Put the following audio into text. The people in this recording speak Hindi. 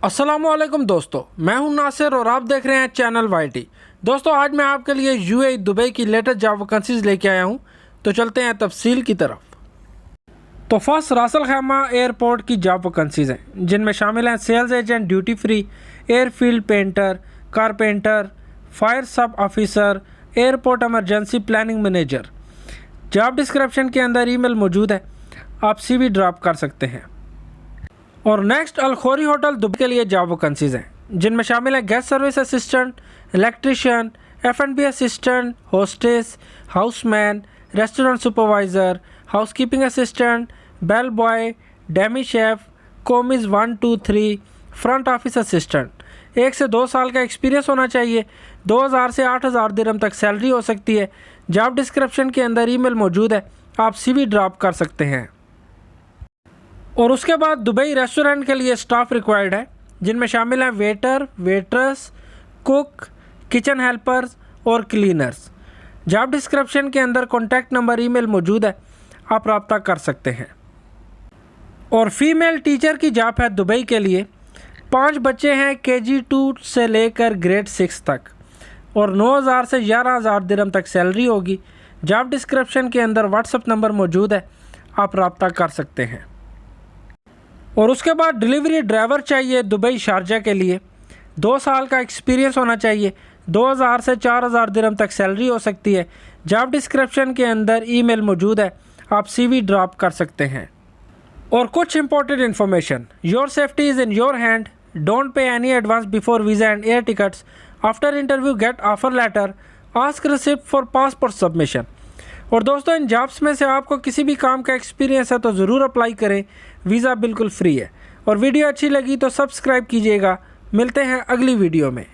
अस्सलामुअलैकुम दोस्तों, मैं हूं नासिर और आप देख रहे हैं चैनल वाईटी। दोस्तों, आज मैं आपके लिए यूएई दुबई की लेटेस्ट जॉब वैकेंसीज लेके आया हूं, तो चलते हैं तफसील की तरफ। तो फर्स्ट रासल खैमा एयरपोर्ट की जॉब वैकेंसीज हैं, जिनमें शामिल हैं sales agent, duty free, airfield painter, carpenter, fire sub officer, airport emergency planning manager. Job description के अंदर ईमेल मौजूद है, आप CV ड्रॉप कर सकते हैं। और नेक्स्ट अलखोरी होटल दुबई के लिए जॉब वैकेंसीज हैं, जिनमें शामिल है guest service assistant, electrician, F&B assistant, hostess, houseman, restaurant supervisor, housekeeping assistant, bell boy, demi chef, commis 1 2 3, front office assistant. 1 से 2 साल का एक्सपीरियंस होना चाहिए। 2000 से 8000 दिरहम तक सैलरी हो सकती है। जॉब डिस्क्रिप्शन के अंदर ईमेल मौजूद है, आप CV ड्रॉप कर सकते हैं। और उसके बाद दुबई रेस्टोरेंट के लिए स्टाफ रिक्वायर्ड है, जिनमें शामिल हैं waiter, waitress, cook, kitchen helpers और क्लीनर्स। जॉब डिस्क्रिप्शन के अंदर कॉन्टैक्ट नंबर, ईमेल मौजूद है, आप रब्ता कर सकते हैं। और फीमेल टीचर की जॉब है दुबई के लिए। 5 बच्चे हैं KG2 से लेकर ग्रेड 6 तक, और 9000 से 11000 दिरहम तक सैलरी होगी। जॉब डिस्क्रिप्शन के अंदर व्हाट्सएप नंबर मौजूद है, आप रब्ता कर सकते हैं। और उसके बाद डिलीवरी ड्राइवर चाहिए दुबई शारजा के लिए। 2 साल का एक्सपीरियंस होना चाहिए। 2000 से 4000 दिरहम तक सैलरी हो सकती है। जॉब डिस्क्रिप्शन के अंदर ईमेल मौजूद है, आप CV ड्रॉप कर सकते हैं। और कुछ important information, your safety is in your hand, don't pay any advance before visa and air tickets, after interview get offer letter, ask receipt for passport submission. और दोस्तों, इन जॉब्स में से आपको किसी भी काम का एक्सपीरियंस है तो ज़रूर अप्लाई करें, वीज़ा बिल्कुल फ्री है। और वीडियो अच्छी लगी तो सब्सक्राइब कीजिएगा। मिलते हैं अगली वीडियो में।